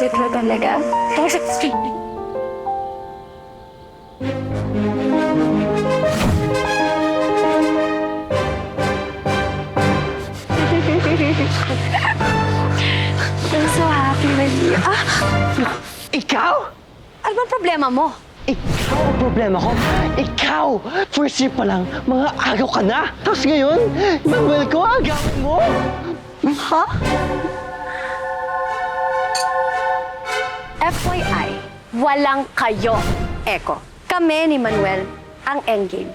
Favorite mo talaga? I'm so happy with you. Ikaw? Ano bang problema mo? Ikaw ang problema ko. Ikaw! First year pa lang, mga agaw ka na. Tapos ngayon, Manuel ko, agawin mo. Ha? FYI, walang kayo, Eko. Kami ni Manuel ang endgame.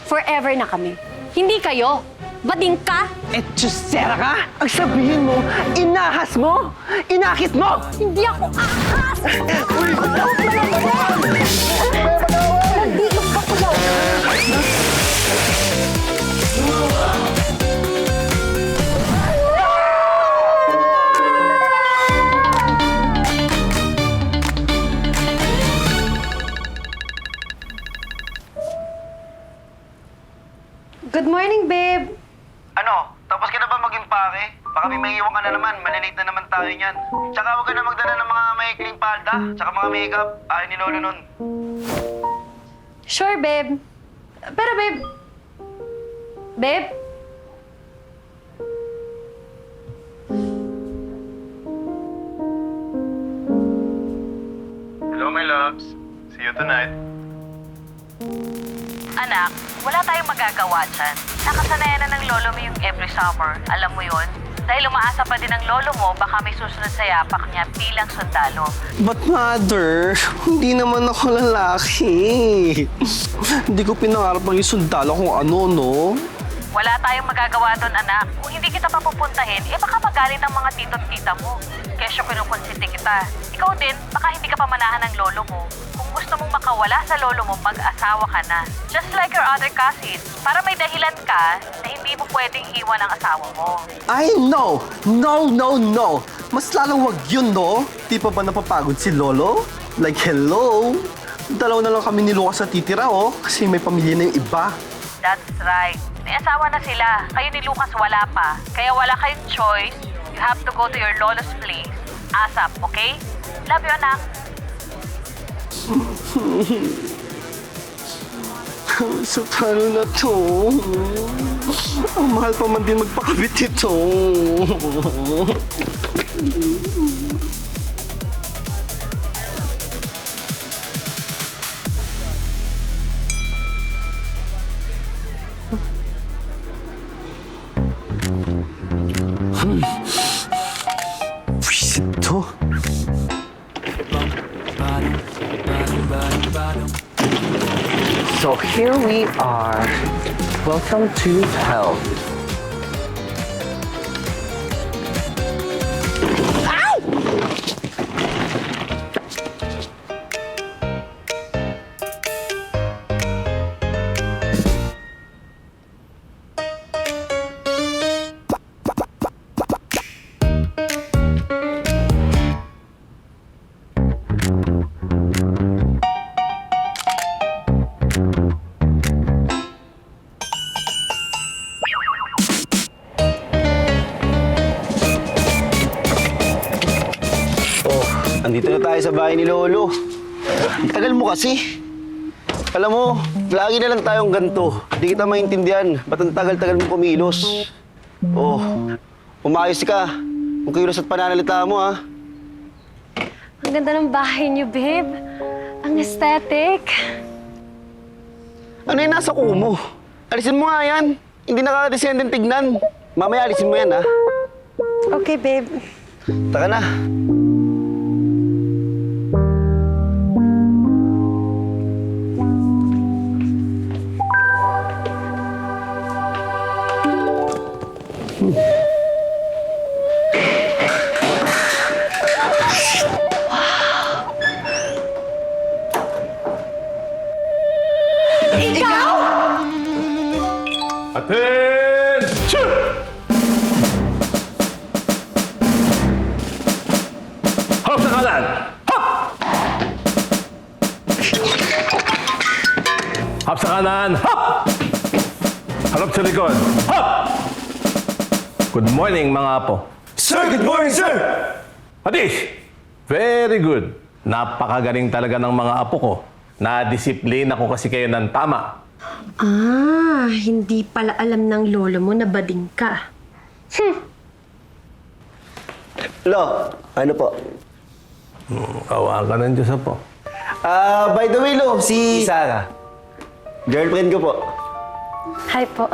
Forever na kami. Hindi kayo. Bading ka? Chusera ka? Ang sabihin mo, inahas mo? Inakit mo? Hindi ako ahas! Good morning, babe. Ano? Tapos ka na ba mag-impake? Baka may maiiwan ka na naman. Malilate na naman tayo niyan. Tsaka huwag ka na magdala ng mga maikling palda. Tsaka mga makeup. Ayaw ni Lolo nun. Sure, babe. Pero, babe... Babe? Hello, my loves. See you tonight. Anak, wala tayong magagawa dyan. Nakasanayan na ng lolo mo yung every summer. Alam mo yun? Dahil umaasa pa din ng lolo mo, baka may susunod sa yapak niya bilang sundalo. But mother, hindi naman ako lalaki. Hindi ko pinangarap maging sundalo kung ano, no? Wala tayong magagawa doon, anak. Kung hindi kita papupuntahin, baka magalit ang mga tito-tita mo. Kesyo kinukonsente kita. Ikaw din, baka hindi ka pamanahan ng lolo mo. Kung gusto mong makawala sa lolo mo, mag-asawa ka na. Just like your other cousins. Para may dahilan ka na hindi mo pwedeng iwan ang asawa mo. Ay, no! No, no, no! Mas lalong wag yun, no? Di pa ba napapagod si Lolo? Like, hello? Dalawa na lang kami ni Lucas sa titira, oh. Kasi may pamilya na yung iba. That's right. May asawa na sila. Kayo ni Lucas wala pa. Kaya wala kayong choice. You have to go to your lolo's place. ASAP, okay? Love you, anak. So, paano na to? Ang mahal pa man din magpakabit ito. Pwisit to. So here we are. Welcome to hell. Andito na tayo sa bahay ni Lolo. Ang tagal mo kasi. Alam mo, lagi na lang tayong ganito. Hindi kita maintindihan. Ba't ang tagal-tagal mo kumilos? Oh, umayos ka. Kung kilos at pananalita mo, ha? Ang ganda ng bahay niyo, babe. Ang aesthetic. Ano yung nasa kuko mo? Alisin mo nga yan. Hindi nakaka-descendant tignan. Mamaya alisin mo yan, ha? Okay, babe. Taka na. Attention! Hop sa kanan! Hop! Hop sa kanan! Hop! Harap sa likod! Hop! Good morning, mga apo. Sir, good morning, sir! Atis! Very good. Napakagaling talaga ng mga apo ko. Na-disiplina ko kasi kayo ng tama. Ah, hindi pala alam ng lolo mo na bading ka. Lo, ano po? Kawa ka ng Diyos po. By the way, Lo, si Sarah. Girlfriend ko po. Hi po.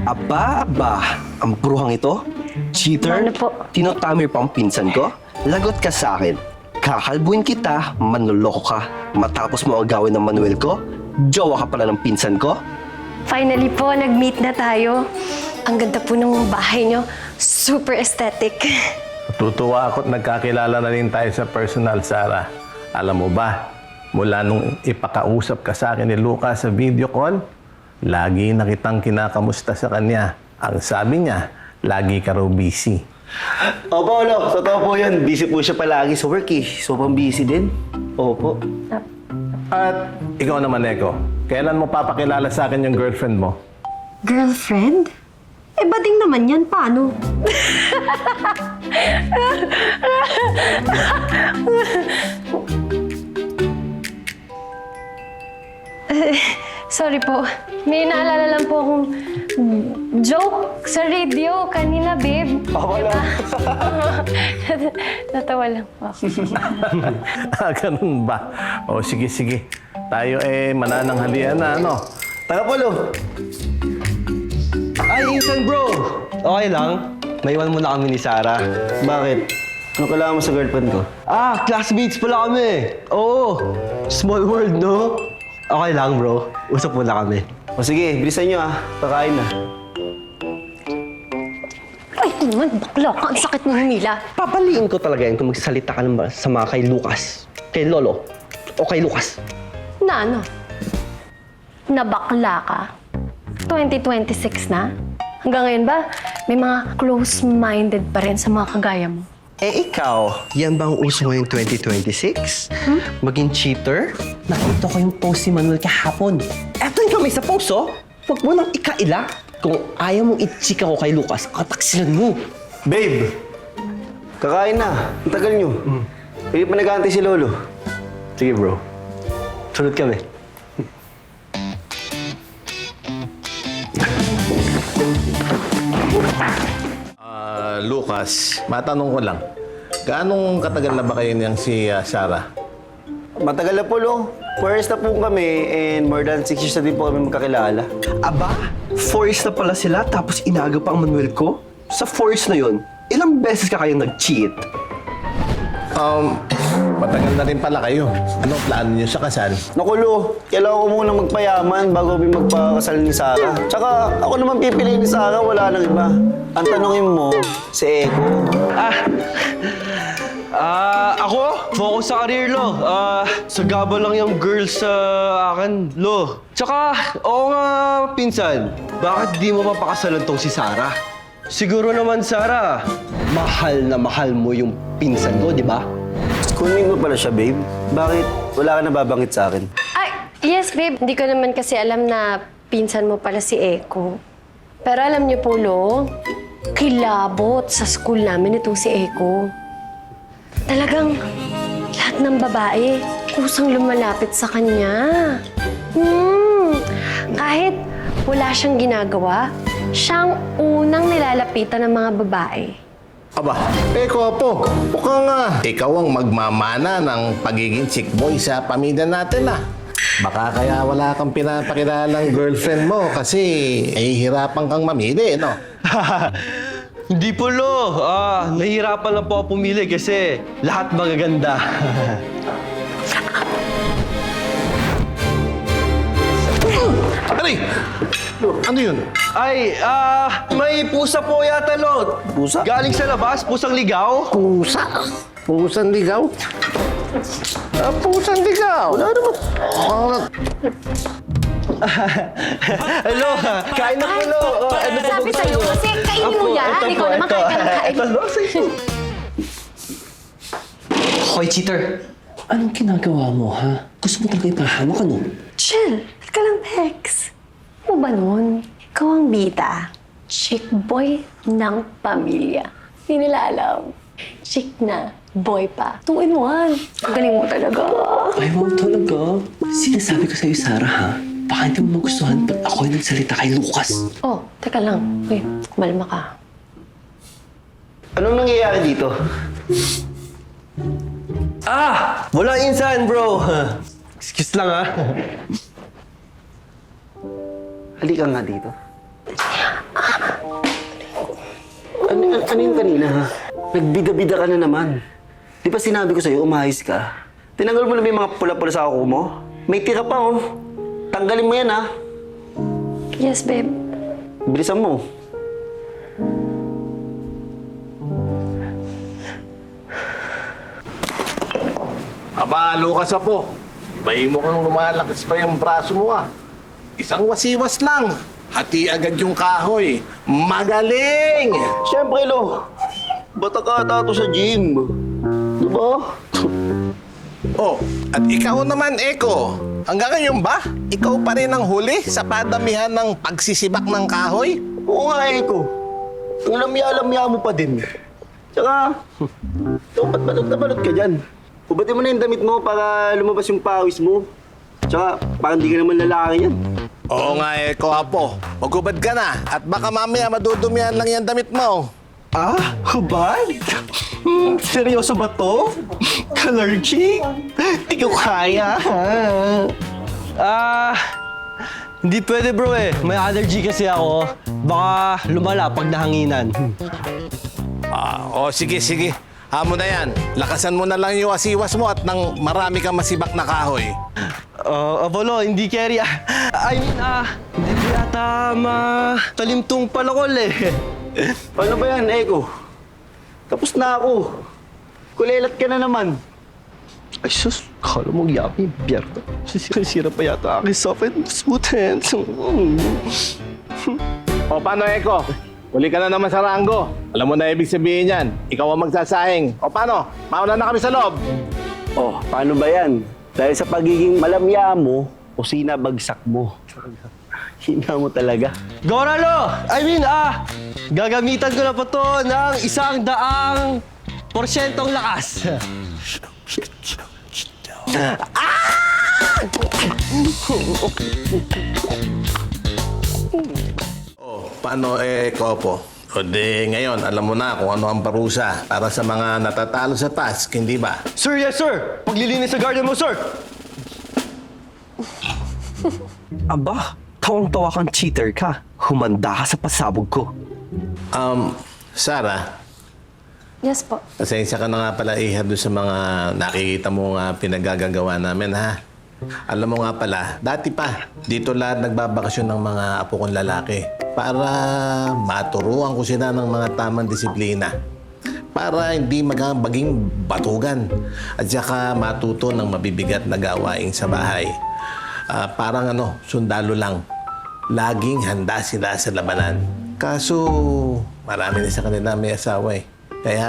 Aba, ang bruhang ito? Cheater? Ano po? Tinotamir pa ang pinsan ko? Lagot ka sa akin. Kakalbuin kita, manloloko ka. Matapos mo agawin ng Manuel ko, jowa ka pala ng pinsan ko? Finally po, nag-meet na tayo. Ang ganda po ng bahay nyo. Super aesthetic. Tutuwa ako at nagkakilala na rin tayo sa personal, Sarah. Alam mo ba, mula nung ipakausap ka sa akin ni Lucas sa video call, lagi na kitang kinakamusta sa kanya. Ang sabi niya, lagi ka raw busy. Opo, Lo. Totoo po yun. Busy po siya palagi sa work eh. Sobrang busy din. Opo. At ikaw naman, Eko, kailan mo papakilala sa akin yung girlfriend mo? Girlfriend? Eh, bading naman yan. Paano? Sorry po. May naalala lang po akong joke sa radio kanina, babe. Wala. Natawa lang po ako. Ganun ba? O sige, sige. Tayo manananghalian na, ano? Tara po, Lo. Ay, Insan bro! Okay lang. Naiwan muna kami ni Sarah. Bakit? Ano kailangan mo sa girlfriend ko? Classmates pala kami. Oo. Small world, no? Okay lang, bro. Usap muna kami. O sige, bilisan nyo Pakain na. Ay, naman, bakla ka. Ang sakit mo humila. Papaliin ko talaga yan kung magsasalita ka naman sa mga kay Lucas. Kay Lolo. O kay Lucas. Na ano? Na bakla ka? 2026 na? Hanggang ngayon ba, may mga close-minded pa rin sa mga kagaya mo? Eh ikaw, yan bang uso ngayong 2026? Maging cheater? Nakita ko yung post ni Manuel kahapon. Eto yung kamay sa post, oh. Huwag mo nang ikaila. Kung ayaw mong i-chika ko kay Lucas, kataksilan mo. Babe! Kakain na. Ang tagal nyo. Hindi pa nag-aantay si Lolo. Sige, bro. Sunod kami. Lucas, matanong ko lang. Gaanong katagal na ba kayo niyang si Sarah? Matagal na po, Lo. First na po kami and more than 6 years na din po kami magkakilala. Aba, 4 years na pala sila tapos inaga pa ang Manuel ko? Sa 4 years na yun, ilang beses ka kayong nag-cheat? Matagal na rin pala kayo. Anong plano niyo sa kasal? Naku, Lo. Kailangan ko muna magpayaman bago kami magpakasal ni Sarah. Tsaka ako naman pipiliin ni Sarah, wala nang iba. Ang tanongin mo, si Eko. Ako? Focus sa career, Lo. Sagabal lang yung girls sa akin, Lo. Tsaka, oo nga, pinsan. Bakit di mo mapakasalan tong si Sarah? Siguro naman, Sarah, mahal na mahal mo yung pinsan ko, di ba? Kunin mo pala siya, babe. Bakit wala ka nababangit sa akin? Ay, yes, babe. Hindi ko naman kasi alam na pinsan mo pala si Eko. Pero alam niyo po, Lo, kilabot sa school namin itong si Eko. Talagang lahat ng babae kusang lumalapit sa kanya. Kahit wala siyang ginagawa, siyang unang nilalapitan ng mga babae. Aba, Eko po, mukhang ikaw ang magmamana ng pagiging chick boy sa pamilya natin Baka kaya wala kang pinapakilalang girlfriend mo kasi nahihirapan kang mamili, no? Hindi po, Lo. Nahihirapan lang po ako pumili kasi lahat magaganda. Aray! Ano yun? Ay, may pusa po yata, Lo. Pusa? Galing sa labas, pusang ligaw. Pusa? Pusang ligaw? Pusang ligaw? Wala naman. Hello, kain na po, Lo. Ano po Sabi gusto sa'yo niyo? kasi kainin mo yan. Ikaw naman kain ka ng kain. Ito, Lo, sa'yo. Hoy, cheater. Anong ginagawa mo, ha? Gusto mo talaga ipahamak, ano? Chill. Halika lang, Tex. Ano ba nun? Ikaw ang bida. Chick boy ng pamilya. Hindi nila alam. Chick na, boy pa. 2 in 1. Galing mo talaga. Ay, wow, talaga. Sinasabi ko sa'yo, Sarah, ha? Baka hindi mo magustuhan pag ako'y nagsalita kay Lucas. Oh, teka lang. Uy, kumalma ka. Anong nangyayari dito? Walang insan, bro. Excuse lang, ha? Halika nga dito. Ano yung kanina, ha? Nagbida-bida ka na naman. Di ba sinabi ko sa'yo, umayos ka? Tinanggal mo na ba yung mga pula-pula sa kuko mo? May tira pa, oh. Tanggalin mo yan, ha? Yes, babe. Bilisan mo. Aba, Lucas po. Bay mo kang lumalakas pa yung braso mo ah. Isang wasiwas lang. Hati agad yung kahoy. Magaling! Siyempre, Lo. Bata ka ata to sa gym. Diba? Oh, at ikaw naman, Eko. Hanggang ngayon ba? Ikaw pa rin ang huli sa padamihan ng pagsisibak ng kahoy? Oo nga, Eko. Ang lamya-lamya mo pa din. Tsaka, ba't balot na balot ka dyan? Ubatin mo na yung damit mo para lumabas yung pawis mo. Tsaka, parang di ka naman lalaki yan. Oo nga, Eko, apo. Magubad ka na at baka mamaya madudumihan lang yung damit mo. Hubad? Seryoso ba to? Allergic? Di ko kaya, ha? Hindi pwede, bro, eh. May allergy kasi ako. Baka lumala pag nahanginan. Sige, sige. Hamo na yan. Lakasan mo na lang yung asiwas mo at nang marami kang masibak na kahoy. Apollo, hindi carry. Hindi ko yata matalimtong palakol, eh. Paano ba yan, Eko? Tapos na ako. Kulelat ka na naman. Ay, sus. Kala mo yapi, biyerto. Sira pa yata aking soft and smooth hands. O paano, Eko? Uli ka na naman sa ranggo. Alam mo na ibig sabihin yan. Ikaw ang magsasahing. O paano? Mauna na kami sa loob. Oh, paano ba yan? Dahil sa pagiging malamya mo o sinabagsak mo. Hina mo talaga. Goralo! Gagamitan ko na po to ng 100% lakas. Paano, Eko po? O di ngayon, alam mo na kung ano ang parusa para sa mga natatalo sa task, hindi ba? Sir, yes, sir! Paglilinis sa garden mo, sir! Aba, tawang-tawa kang cheater ka. Humanda ka sa pasabog ko. Sarah, Yes po. pasensya ka na nga pala ihab doon sa mga nakikita mo nga pinagagagawa namin, ha? Alam mo nga pala, dati pa, dito lahat nagbabakasyon ng mga apo kong lalaki para maturuan ko sila ng mga tamang disiplina. Para hindi maging batugan at saka matuto ng mabibigat na gawain sa bahay. Parang sundalo lang. Laging handa sila sa labanan. Kaso, marami na sa kanila may asawa eh. Kaya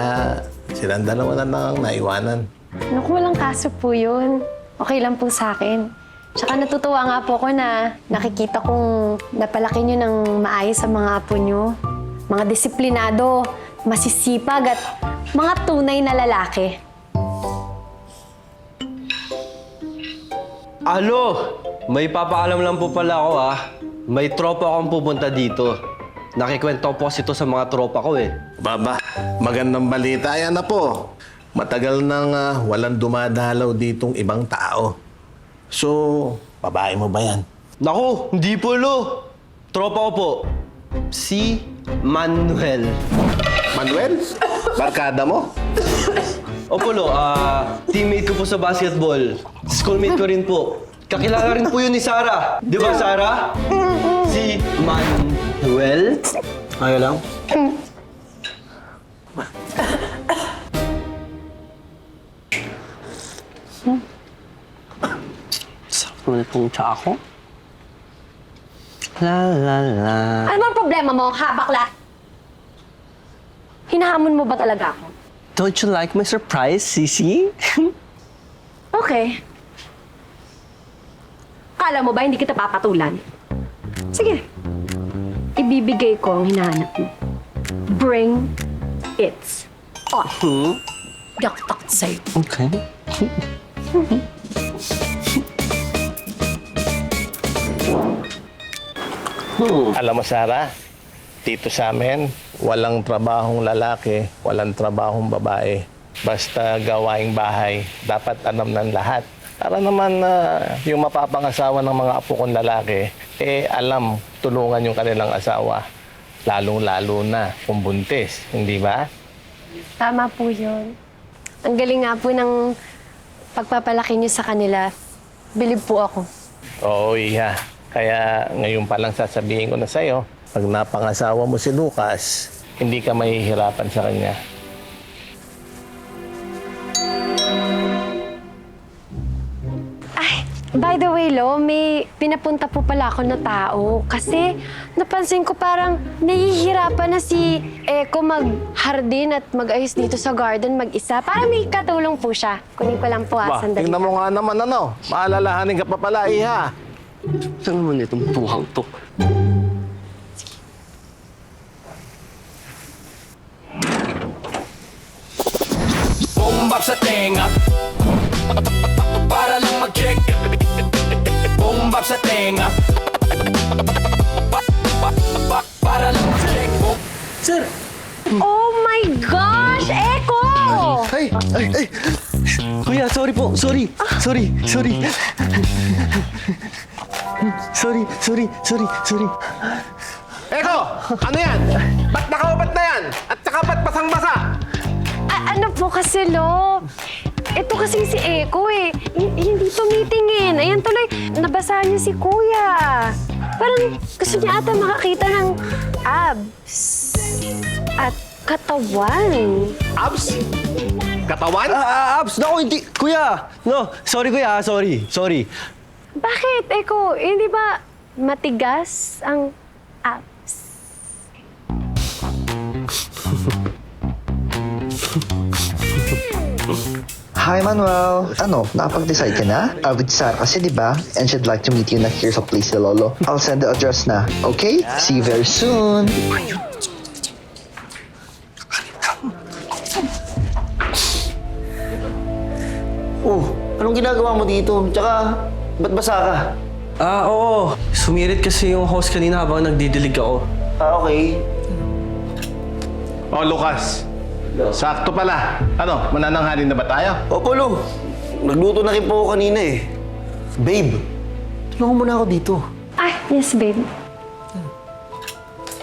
silang dalawa na lang naiwanan. Naku, walang kaso po yun. Okay lang po sa akin. Tsaka natutuwa nga po ko na nakikita kong napalaki nyo ng maayos sa mga apo nyo. Mga disiplinado, masisipag at mga tunay na lalaki. Alo! May papaalam lang po pala ako, ah. May tropa akong pupunta dito. Nakikwento po kasi ito sa mga tropa ko, eh. Baba, magandang balita yan na po. Matagal nang walang dumadalaw ditong ibang tao. So, babae mo ba yan? Naku, hindi po, lo. Tropa ko po. Si Manuel. Manuel? Barkada mo? Opo, lo. Teammate ko po sa basketball. Schoolmate ko rin po. Kakilala rin po yun ni Sarah. Di ba, Sarah? Si Manuel. Ayaw lang? Sarap naman itong tsa ko. La la la. Ano bang problema mo, ha, bakla? Hinahamon mo ba talaga ako? Don't you like my surprise, Sisi? Okay. Kala mo ba hindi kita papatulan? Sige. Ibibigay ko ang hinahanap mo. Bring it Di ako takot sa'yo. Okay. Alam mo, Sarah, dito sa amin, walang trabahong lalaki, walang trabahong babae. Basta gawaing bahay, dapat alam ng lahat. Para naman yung mapapangasawa ng mga apo kong lalaki, alam, tulungan yung kanilang asawa. Lalong-lalo na kung buntis, hindi ba? Tama po yun. Ang galing nga po ng pagpapalaki niyo sa kanila. Bilib po ako. Oo, Iha. Kaya ngayon pa lang sasabihin ko na sa'yo, pag napangasawa mo si Lucas, hindi ka mahihirapan sa kanya. Ay, by the way, Lo, may pinapunta po pala ako na tao. Kasi napansin ko parang nahihirapan na si Eko mag-hardin at mag-ayos dito sa garden mag-isa. Parang may katulong po siya. Kunin ko lang po, sandali. Tingnan mo nga naman maalalahanin ka pa pala, Iha. Saan naman itong tuhang to? Bombap sa tenga para lang mag-check. Bombap sa tenga para lang mag-check. Sir! Oh my gosh, Eko! Ay! Kuya, sorry po. Sorry. Sorry. Eko! Ano yan? Ba't nakaupat na yan? At saka ba't basang-basa? Ano po kasi, Lo? Ito kasi si Eko hindi tumitingin. Ayan tuloy, nabasa niya si Kuya. Parang gusto niya ata makakita ng abs at katawan. Abs? Katawan? Abs! Naku, hindi! Kuya! No, sorry kuya, sorry. Bakit, Eko? Hindi ba matigas ang abs? Hi, Manuel. Ano, nakapag-decide ka na? With Sarah kasi, di ba? And she'd like to meet you na here sa place ni Lolo. I'll send the address na, okay? See you very soon. Oh, anong ginagawa mo dito? Tsaka, ba't basa ka? Oo. Sumirit kasi yung host kanina habang nagdidilig ako. Okay. Oh, Lucas. Sakto pala. Ano, manananghalin na ba tayo? Opo, Lo. Nagluto na rin po ako kanina eh. Babe, tulungan mo na ako dito. Ay, yes, babe.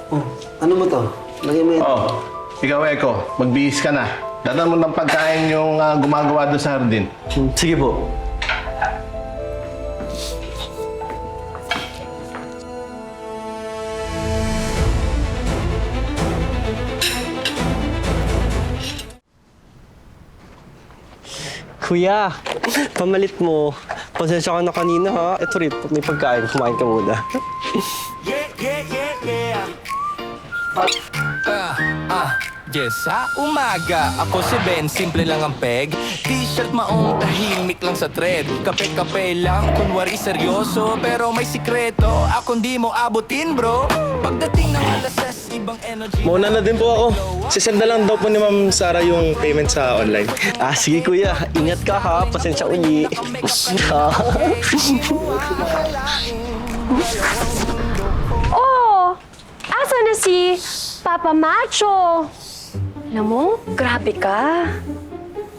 Oh, ano mo to? Lagyan mo yan. Oh, ikaw, Eko, magbihis ka na. Dadan mo ng pagkain yung gumagawa doon sa hardin. Sige po. Kuya, pamalit mo. Pasensya ka na kanina ha. Ito rin, may pagkain. Kumain ka muna. Yes, sa umaga, ako si Ben, simple lang ang peg. T-shirt maong tahimik lang sa thread. Kape-kape lang, kunwari seryoso, pero may sikreto, ako hindi mo abutin bro. Pagdating ng alases, ibang energy. Mauna na din po ako. Sisend na lang daw po ni Ma'am Sarah yung payment sa online. Sige kuya, ingat ka ha. Pasensya uli. Oh! Asa na si Papa Macho? Alam mo, grabe ka.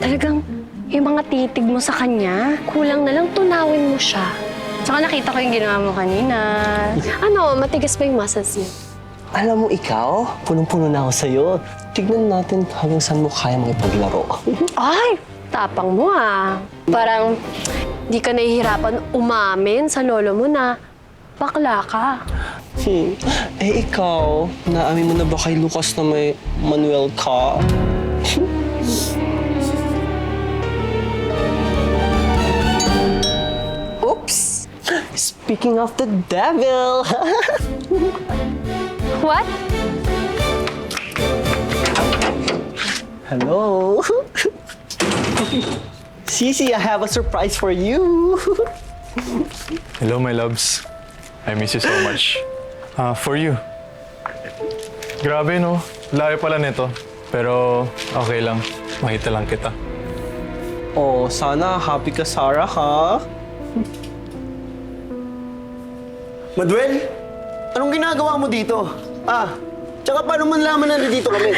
Talagang yung mga titig mo sa kanya, kulang na lang tunawin mo siya. Tsaka nakita ko yung ginawa mo kanina. Ano, matigas pa yung muscles niya. Alam mo ikaw, punong-puno na ako sa'yo. Tignan natin hanggang saan mo kaya makipaglaro. Ay, tapang mo ah. Parang di ka nahihirapan umamin sa lolo mo na bakla ka. Ikaw, naamin mo na ba kay Lucas na may Manuel ka? Oops! Speaking of the devil! What? Hello? Sisi, I have a surprise for you. Hello, my loves. I miss you so much. For you. Grabe, no? Layo pala nito. Pero okay lang. Makita lang kita. Oh, sana happy ka, Sarah, ha? Manuel, anong ginagawa mo dito? Tsaka paano man laman na nandito kami?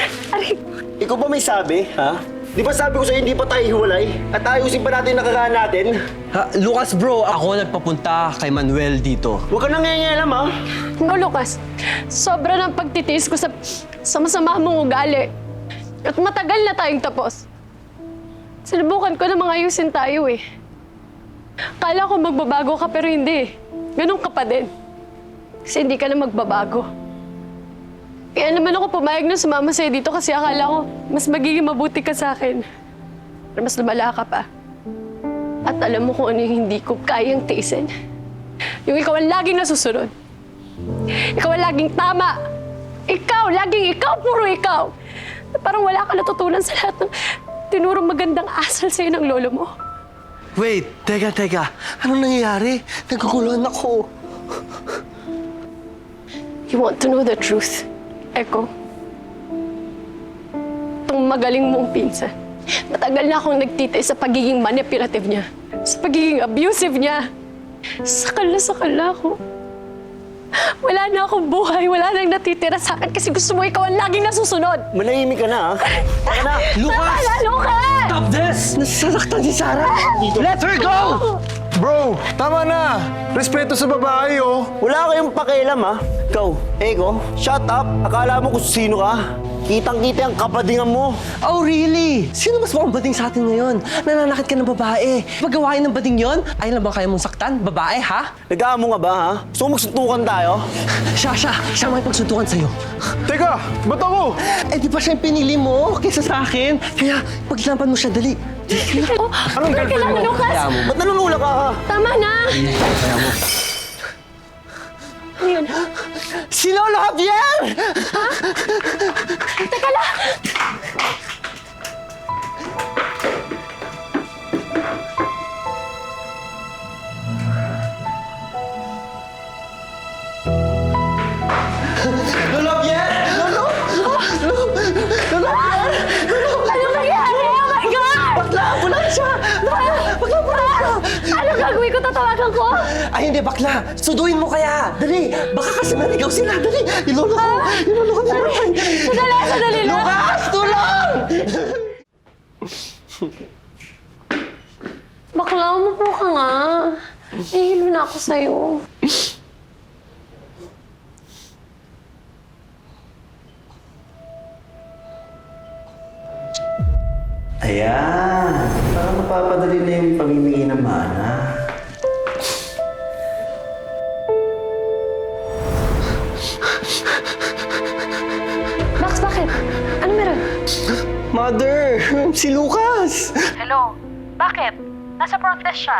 Ikaw ba may sabi, ha? Di ba sabi ko sa'yo hindi pa tayo hiwalay? At ayusin pa natin nakaraan natin? Lucas, bro, ako nagpapunta kay Manuel dito. Huwag ka nang ngayalam, ha? No, Lucas. Sobra ng pagtitiis ko sa masama mong ugali. At matagal na tayong tapos. Sinubukan ko na mga ayusin tayo eh. Kala ko magbabago ka pero hindi. Ganun ka pa din. Kasi hindi ka na magbabago. Kaya naman ako pumayag na sumama sa'yo dito kasi akala ko mas magiging mabuti ka sa akin. Pero mas lumala ka pa. At alam mo kung ano yung hindi ko kayang tiisin. Yung ikaw ang laging nasusunod. Ikaw ang laging tama. Laging ikaw, puro ikaw. Na parang wala ka natutunan sa lahat ng tinurong magandang asal sa'yo ng lolo mo. Wait, teka. Anong nangyayari? Nagkakuluhan ako. You want to know the truth, Echo? Itong magaling mong pinsan. Matagal na akong nagtitiis sa pagiging manipulative niya. Sa pagiging abusive niya. Sakal na ako. Wala na akong buhay. Wala nang natitira sa akin kasi gusto mo ikaw ang laging nasusunod. Manahimik ka na, ha? Tara na! Lucas! Tama na, Lucas! Stop this! Nasasaktan si Sarah! Let her go! Bro, tama na! Respeto sa babae, oh! Wala kayong pakialam, ha? Ikaw, Ego, shut up! Akala mo kung sino ka? Kitang-kita ang kapadingan mo. Oh, really? Sino mas mukhang bading sa atin ngayon? Nananakit ka ng babae. Paggawain ng bading yon, ay lang ba kaya mong saktan? Babae, ha? Nag-aamo nga ba, ha? Gusto mo magsuntukan tayo? Siya may pagsuntukan sa'yo. Teka, ba't ako? Eh, di ba siya yung pinili mo kaysa sa akin? Kaya, paglaban mo siya, dali. Anong girlfriend mo? Lucas? Kaya mo. Ba't nanunula ka, ha? Tama na! Kaya mo. Ano yun? Si Lolo Javier! Teka lang! Lolo Javier! Lolo! Anong nangyari? Oh my God! Bakla! Ambulansya! Bakla! Anong gagawin ko? Tatawagan ko? Ay, hindi, bakla! Suduin mo kaya! Dali! Baka kasi naligaw sila! Dali! Ilolo ko! Ilolo ko na naman! Sandali lang! Lucas! Tulong! Bakla, umupo ka nga. Nahihilo na ako sa'yo. Ayan. Parang mapapadali na yung pamimigay ng mana. Max, bakit? Ano meron? Mother! Si Lucas! Hello? Bakit? Nasa front desk siya.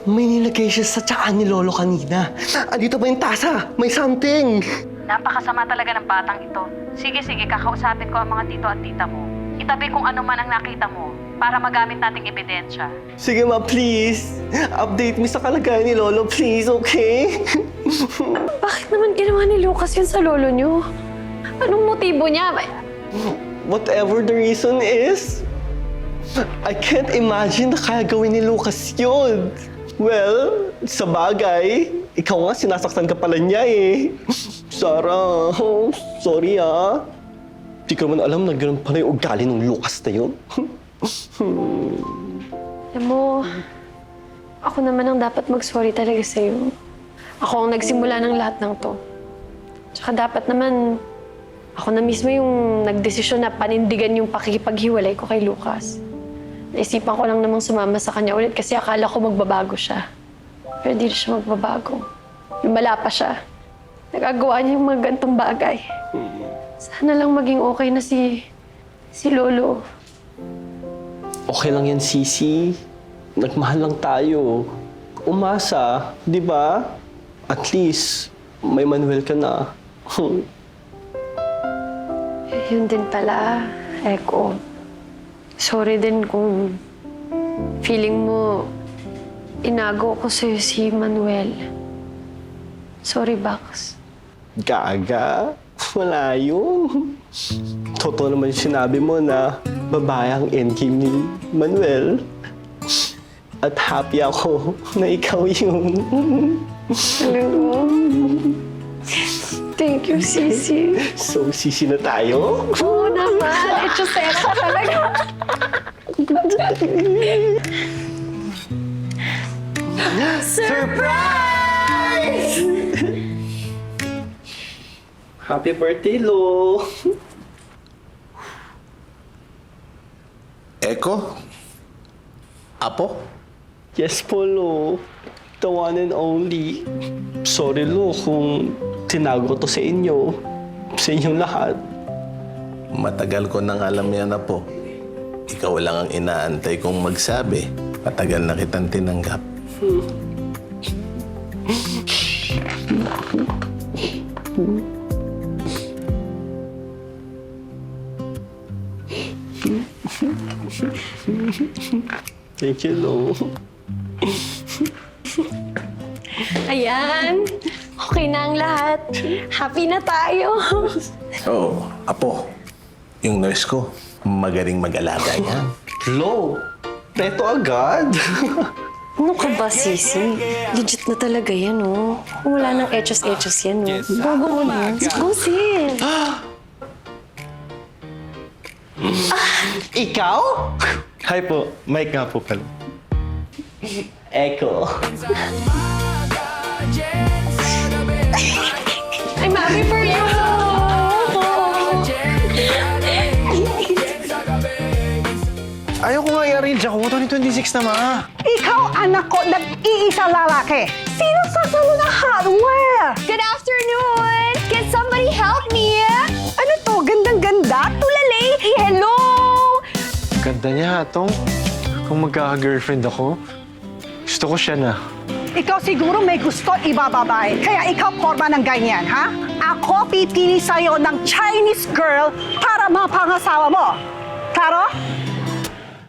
May nilagay siya sa tsaan ni Lolo kanina. Andito ba yung tasa? May something! Napakasama talaga ng batang ito. Sige, kakausapin ko ang mga tito at tita mo. Itabi kung ano man ang nakita mo para magamit nating ebidensya. Sige ma, please. Update me sa kalagayan ni Lolo, please, okay? Bakit naman ginawa ni Lucas yun sa lolo niyo? Anong motibo niya? Whatever the reason is, I can't imagine na kaya gawin ni Lucas yun. Well, sa bagay, ikaw nga sinasaktan ka pala niya eh. Sarah, sorry ah. Di ko naman alam na gano'n pala yung ugali ng Lucas na yun. Alam mo, ako naman ang dapat mag-sorry talaga sa'yo. Ako ang nagsimula ng lahat ng to. Tsaka dapat naman, ako na mismo yung nagdesisyon na panindigan yung pakikipaghiwalay ko kay Lucas. Naisipan ko lang namang sumama sa kanya ulit kasi akala ko magbabago siya. Pero di siya magbabago. Lumala pa siya. Nagagawa niya yung mga gantong bagay. Sana lang maging okay na si Lolo. Okay lang yan, Sisi. Nagmahal lang tayo. Umasa, di ba? At least, may Manuel ka na. Yun din pala, Echo. Sorry din kung feeling mo inago ko sa'yo si Manuel. Sorry, Bax. Gaga. Wala yun. Totoo naman sinabi mo na babae ang endgame ni Manuel. At happy ako na ikaw yun. Talaga? Thank you, Sisi. So, sisi na tayo? Oo naman. Echosera ka talaga. Surprise! Happy birthday, Lo! Eko? Apo? Yes po, Lo. The one and only. Sorry, Lo, kung tinago to sa inyo. Sa inyong lahat. Matagal ko nang alam yan, Apo. Ikaw lang ang inaantay kong magsabi. Matagal na kitang tinanggap. Thank you, Lo. Ayan. Okay na ang lahat. Happy na tayo. Oh, Apo. Yung nurse ko, magaling mag-alaga yan. Lo, preto agad. Ano ka ba, Sisi? Legit na talaga yan, oh. Kung wala nang echos-echos yan, oh. Bago mo na. Go, sis. Ikaw? Hi po, Mike nga po pala. Echo. I'm happy for you. Ayaw ko nga i-arrange ako. 2026 na, Ma. Ikaw, anak ko, nag-iisa lalaki. Sino sasalo ng hardware? Good afternoon. Can somebody help me? Ano to? Gandang-ganda? Tulalay? Hello? Ganda niya, Atong. Kung magkaka-girlfriend ako, gusto ko siya na. Ikaw siguro may gusto ibababae. Kaya ikaw forma ng ganyan, ha? Ako pipili sa'yo ng Chinese girl para mapangasawa mo. Klaro?